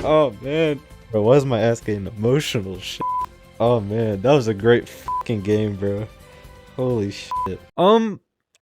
Oh man. Bro, why is my ass getting emotional? Shit. Oh man, that was a great fucking game, bro. Holy shit.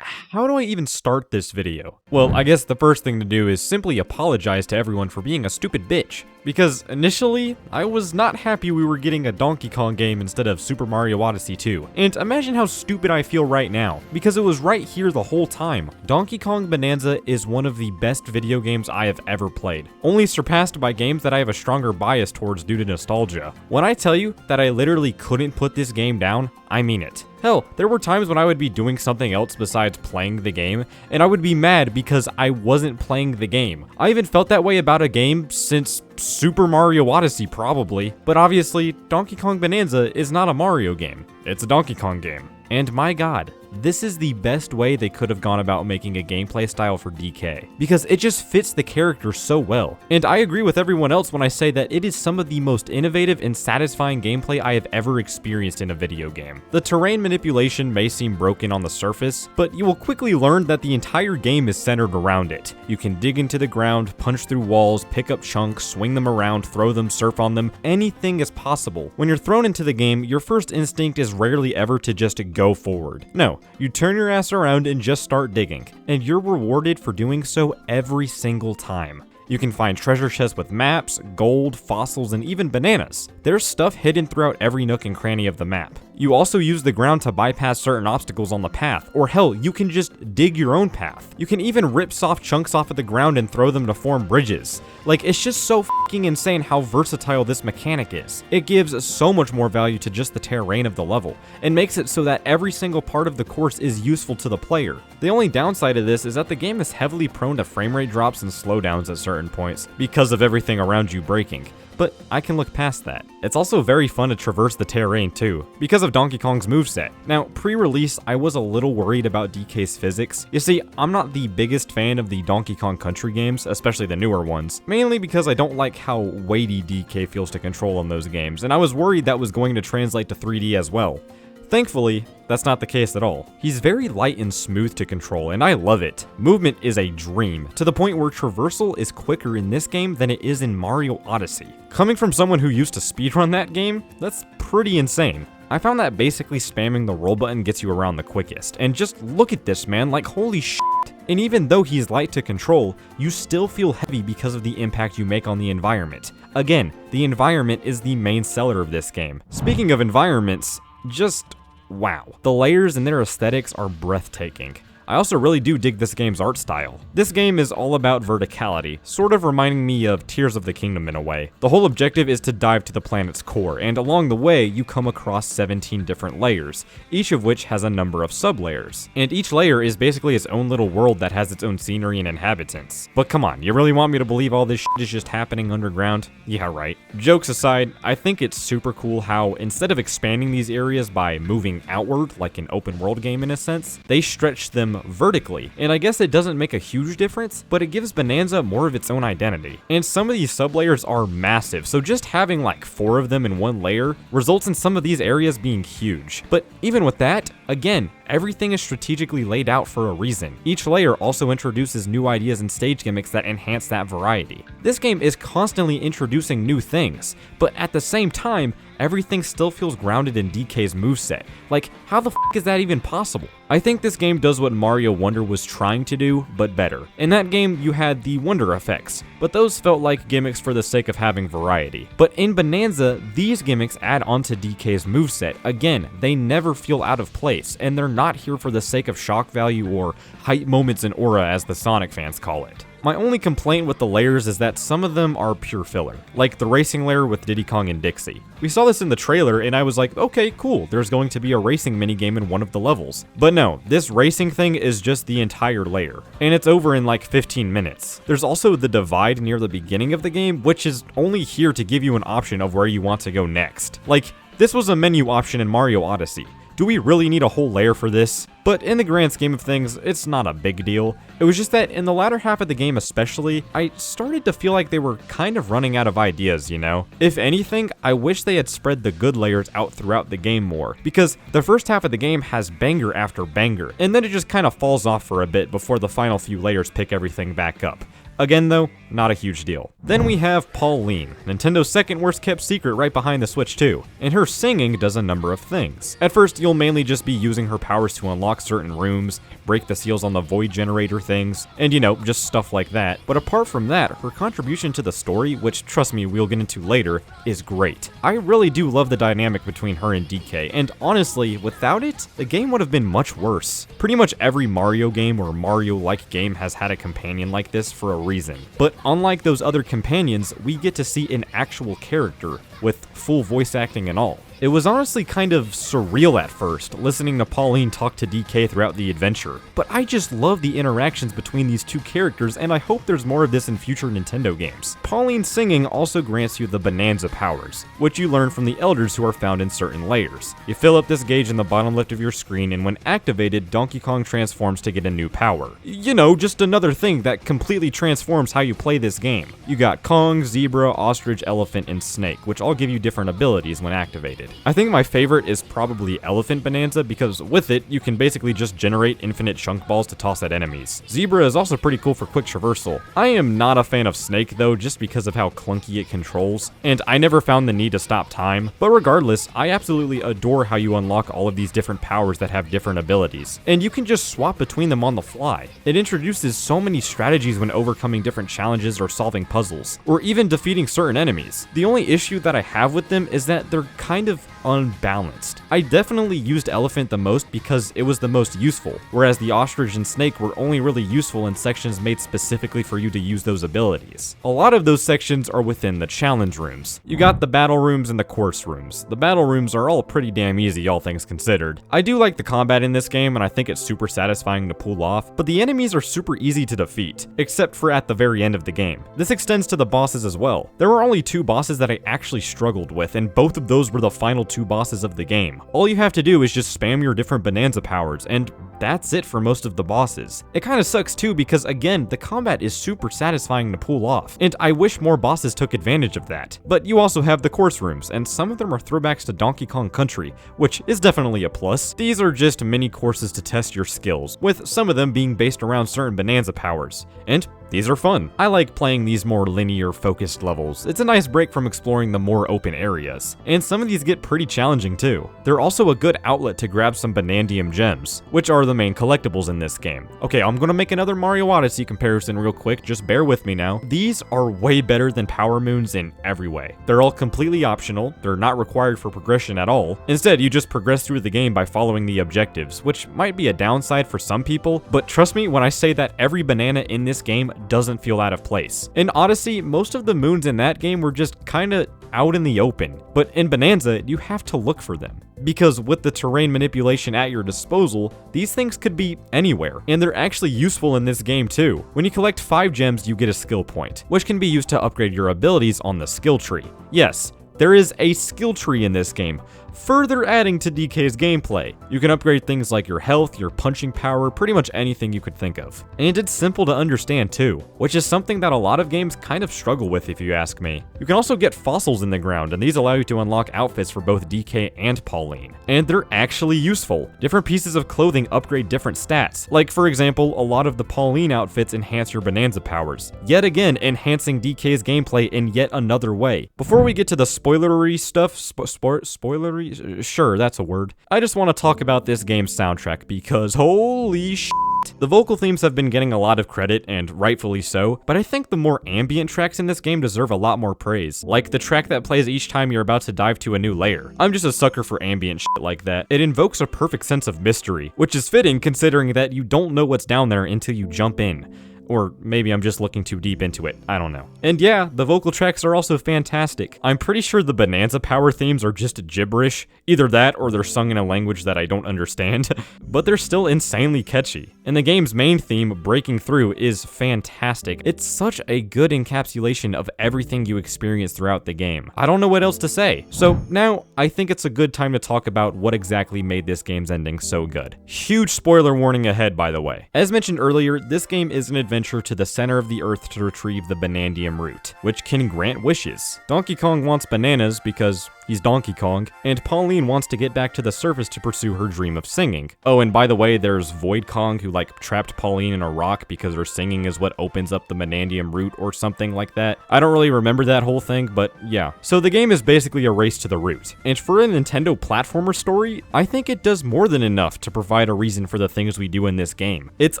How do I even start this video? Well, I guess the first thing to do is simply apologize to everyone for being a stupid bitch. Because initially, I was not happy we were getting a Donkey Kong game instead of Super Mario Odyssey 2. And imagine how stupid I feel right now, because it was right here the whole time. Donkey Kong Bananza is one of the best video games I have ever played, only surpassed by games that I have a stronger bias towards due to nostalgia. When I tell you that I literally couldn't put this game down, I mean it. Hell, there were times when I would be doing something else besides playing the game, and I would be mad because I wasn't playing the game. I even felt that way about a game since Super Mario Odyssey probably, but obviously Donkey Kong Bananza is not a Mario game, it's a Donkey Kong game. And my god, this is the best way they could have gone about making a gameplay style for DK, because it just fits the character so well. And I agree with everyone else when I say that it is some of the most innovative and satisfying gameplay I have ever experienced in a video game. The terrain manipulation may seem broken on the surface, but you will quickly learn that the entire game is centered around it. You can dig into the ground, punch through walls, pick up chunks, swing them around, throw them, surf on them, anything is possible. When you're thrown into the game, your first instinct is rarely ever to just go forward. No, you turn your ass around and just start digging, and you're rewarded for doing so every single time. You can find treasure chests with maps, gold, fossils, and even bananas. There's stuff hidden throughout every nook and cranny of the map. You also use the ground to bypass certain obstacles on the path, or hell, you can just dig your own path. You can even rip soft chunks off of the ground and throw them to form bridges. Like, it's just so fucking insane how versatile this mechanic is. It gives so much more value to just the terrain of the level, and makes it so that every single part of the course is useful to the player. The only downside of this is that the game is heavily prone to frame rate drops and slowdowns at certain points, because of everything around you breaking. But I can look past that. It's also very fun to traverse the terrain too, because of Donkey Kong's moveset. Now, pre-release, I was a little worried about DK's physics. You see, I'm not the biggest fan of the Donkey Kong Country games, especially the newer ones, mainly because I don't like how weighty DK feels to control in those games, and I was worried that was going to translate to 3D as well. Thankfully, that's not the case at all. He's very light and smooth to control, and I love it. Movement is a dream, to the point where traversal is quicker in this game than it is in Mario Odyssey. Coming from someone who used to speedrun that game, that's pretty insane. I found that basically spamming the roll button gets you around the quickest, and just look at this, man, like holy shit. And even though he's light to control, you still feel heavy because of the impact you make on the environment. Again, the environment is the main seller of this game. Speaking of environments, just wow. The layers and their aesthetics are breathtaking. I also really do dig this game's art style. This game is all about verticality, sort of reminding me of Tears of the Kingdom in a way. The whole objective is to dive to the planet's core, and along the way, you come across 17 different layers, each of which has a number of sub-layers. And each layer is basically its own little world that has its own scenery and inhabitants. But come on, you really want me to believe all this shit is just happening underground? Yeah, right. Jokes aside, I think it's super cool how, instead of expanding these areas by moving outward, like an open world game in a sense, they stretch them vertically. And I guess it doesn't make a huge difference, but it gives Bananza more of its own identity. And some of these sub-layers are massive, so just having like 4 of them in one layer results in some of these areas being huge. But even with that, again, everything is strategically laid out for a reason. Each layer also introduces new ideas and stage gimmicks that enhance that variety. This game is constantly introducing new things, but at the same time, everything still feels grounded in DK's moveset. Like, how the f is that even possible? I think this game does what Mario Wonder was trying to do, but better. In that game, you had the Wonder effects, but those felt like gimmicks for the sake of having variety. But in Bananza, these gimmicks add onto DK's moveset. Again, they never feel out of place, and they're not here for the sake of shock value or hype moments and aura, as the Sonic fans call it. My only complaint with the layers is that some of them are pure filler, like the racing layer with Diddy Kong and Dixie. We saw this in the trailer and I was like, okay, cool, there's going to be a racing minigame in one of the levels. But no, this racing thing is just the entire layer, and it's over in like 15 minutes. There's also the divide near the beginning of the game, which is only here to give you an option of where you want to go next. Like, this was a menu option in Mario Odyssey. Do we really need a whole layer for this? But in the grand scheme of things, it's not a big deal. It was just that in the latter half of the game especially, I started to feel like they were kind of running out of ideas, you know? If anything, I wish they had spread the good layers out throughout the game more, because the first half of the game has banger after banger, and then it just kind of falls off for a bit before the final few layers pick everything back up. Again though, not a huge deal. Then we have Pauline, Nintendo's second worst kept secret right behind the Switch 2, and her singing does a number of things. At first, you'll mainly just be using her powers to unlock certain rooms, break the seals on the void generator things, and just stuff like that. But apart from that, her contribution to the story, which trust me, we'll get into later, is great. I really do love the dynamic between her and DK, and honestly, without it, the game would have been much worse. Pretty much every Mario game or Mario-like game has had a companion like this for a reason. But unlike those other companions, we get to see an actual character with full voice acting and all. It was honestly kind of surreal at first, listening to Pauline talk to DK throughout the adventure, but I just love the interactions between these two characters, and I hope there's more of this in future Nintendo games. Pauline's singing also grants you the Bananza powers, which you learn from the elders who are found in certain layers. You fill up this gauge in the bottom left of your screen, and when activated, Donkey Kong transforms to get a new power. Just another thing that completely transforms how you play this game. You got Kong, Zebra, Ostrich, Elephant, and Snake, which all give you different abilities when activated. I think my favorite is probably Elephant Bananza because with it, you can basically just generate infinite chunk balls to toss at enemies. Zebra is also pretty cool for quick traversal. I am not a fan of Snake though, just because of how clunky it controls, and I never found the need to stop time. But regardless, I absolutely adore how you unlock all of these different powers that have different abilities, and you can just swap between them on the fly. It introduces so many strategies when overcoming different challenges or solving puzzles, or even defeating certain enemies. The only issue that I have with them is that they're kind of unbalanced. I definitely used Elephant the most because it was the most useful, whereas the Ostrich and Snake were only really useful in sections made specifically for you to use those abilities. A lot of those sections are within the challenge rooms. You got the battle rooms and the course rooms. The battle rooms are all pretty damn easy, all things considered. I do like the combat in this game, and I think it's super satisfying to pull off, but the enemies are super easy to defeat, except for at the very end of the game. This extends to the bosses as well. There were only 2 bosses that I actually struggled with, and both of those were the final 2 bosses of the game. All you have to do is just spam your different Bananza powers, and that's it for most of the bosses. It kinda sucks too because again, the combat is super satisfying to pull off, and I wish more bosses took advantage of that. But you also have the course rooms, and some of them are throwbacks to Donkey Kong Country, which is definitely a plus. These are just mini courses to test your skills, with some of them being based around certain Bananza powers, and these are fun. I like playing these more linear focused levels. It's a nice break from exploring the more open areas, and some of these get pretty challenging too. They're also a good outlet to grab some Banandium gems, which are the main collectibles in this game. Okay, I'm gonna make another Mario Odyssey comparison real quick, just bear with me now. These are way better than Power Moons in every way. They're all completely optional, they're not required for progression at all. Instead, you just progress through the game by following the objectives, which might be a downside for some people, but trust me when I say that every banana in this game doesn't feel out of place. In Odyssey, most of the moons in that game were just kinda out in the open, but in Bananza, you have to look for them. Because with the terrain manipulation at your disposal, these things could be anywhere, and they're actually useful in this game too. When you collect 5 gems, you get a skill point, which can be used to upgrade your abilities on the skill tree. Yes, there is a skill tree in this game, further adding to DK's gameplay. You can upgrade things like your health, your punching power, pretty much anything you could think of. And it's simple to understand too, which is something that a lot of games kind of struggle with if you ask me. You can also get fossils in the ground, and these allow you to unlock outfits for both DK and Pauline. And they're actually useful. Different pieces of clothing upgrade different stats. Like for example, a lot of the Pauline outfits enhance your Bananza powers, yet again enhancing DK's gameplay in yet another way. Before we get to the spoilery stuff, spoilery? Sure, that's a word. I just want to talk about this game's soundtrack because holy shit. The vocal themes have been getting a lot of credit, and rightfully so, but I think the more ambient tracks in this game deserve a lot more praise, like the track that plays each time you're about to dive to a new layer. I'm just a sucker for ambient shit like that. It invokes a perfect sense of mystery, which is fitting considering that you don't know what's down there until you jump in. Or maybe I'm just looking too deep into it, I don't know. And yeah, the vocal tracks are also fantastic. I'm pretty sure the Bananza power themes are just gibberish, either that or they're sung in a language that I don't understand, but they're still insanely catchy. And the game's main theme, Breaking Through, is fantastic. It's such a good encapsulation of everything you experience throughout the game. I don't know what else to say. So now, I think it's a good time to talk about what exactly made this game's ending so good. Huge spoiler warning ahead, by the way. As mentioned earlier, this game is an adventure adventure to the center of the earth to retrieve the Banandium root, which can grant wishes. Donkey Kong wants bananas because he's Donkey Kong, and Pauline wants to get back to the surface to pursue her dream of singing. Oh, and by the way, there's Void Kong who trapped Pauline in a rock because her singing is what opens up the Banandium root or something like that. I don't really remember that whole thing, but yeah. So the game is basically a race to the root. And for a Nintendo platformer story, I think it does more than enough to provide a reason for the things we do in this game. It's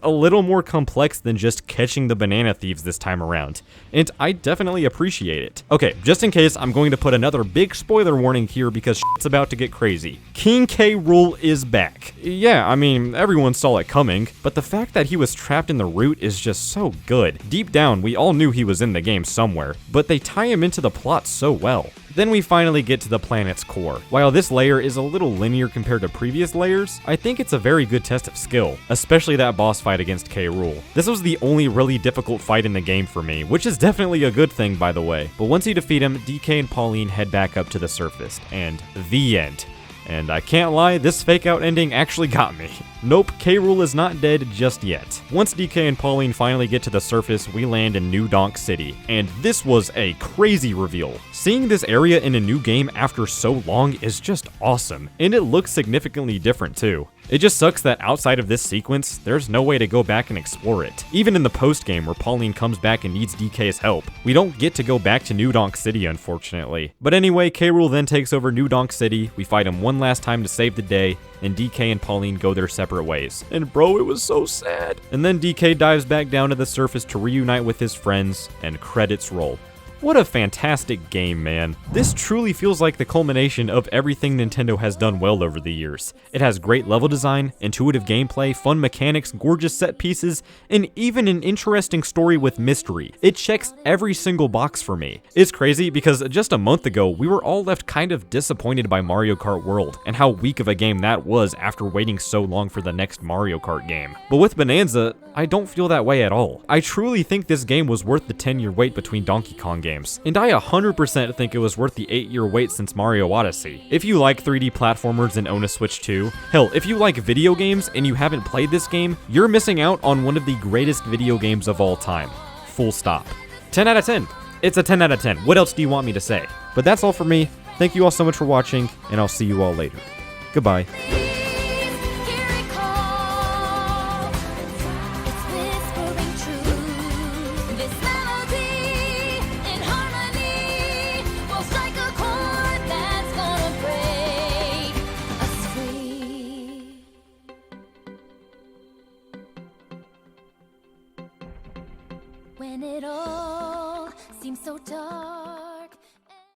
a little more complex than just catching the banana thieves this time around, and I definitely appreciate it. Okay, just in case, I'm going to put another big spoiler warning here because shit's about to get crazy. King K. Rool is back. Yeah, I mean, everyone saw it coming, but the fact that he was trapped in the root is just so good. Deep down, we all knew he was in the game somewhere, but they tie him into the plot so well. Then we finally get to the planet's core. While this layer is a little linear compared to previous layers, I think it's a very good test of skill, especially that boss fight against K. Rool. This was the only really difficult fight in the game for me, which is definitely a good thing, by the way. But once you defeat him, DK and Pauline head back up to the surface, and the end. And I can't lie, this fake out ending actually got me. Nope, K. Rool is not dead just yet. Once DK and Pauline finally get to the surface, we land in New Donk City, and this was a crazy reveal. Seeing this area in a new game after so long is just awesome, and it looks significantly different too. It just sucks that outside of this sequence, there's no way to go back and explore it. Even in the post-game where Pauline comes back and needs DK's help, we don't get to go back to New Donk City, unfortunately. But anyway, K. Rool then takes over New Donk City, we fight him one last time to save the day, and DK and Pauline go their separate ways. And bro, it was so sad. And then DK dives back down to the surface to reunite with his friends, and credits roll. What a fantastic game, man. This truly feels like the culmination of everything Nintendo has done well over the years. It has great level design, intuitive gameplay, fun mechanics, gorgeous set pieces, and even an interesting story with mystery. It checks every single box for me. It's crazy because just a month ago, we were all left kind of disappointed by Mario Kart World and how weak of a game that was after waiting so long for the next Mario Kart game. But with Bananza, I don't feel that way at all. I truly think this game was worth the 10-year wait between Donkey Kong games, and I 100% think it was worth the 8-year wait since Mario Odyssey. If you like 3D platformers and own a Switch 2, hell, if you like video games and you haven't played this game, you're missing out on one of the greatest video games of all time. Full stop. 10 out of 10. It's a 10 out of 10. What else do you want me to say? But that's all for me. Thank you all so much for watching, and I'll see you all later. Goodbye. When it all seems so dark.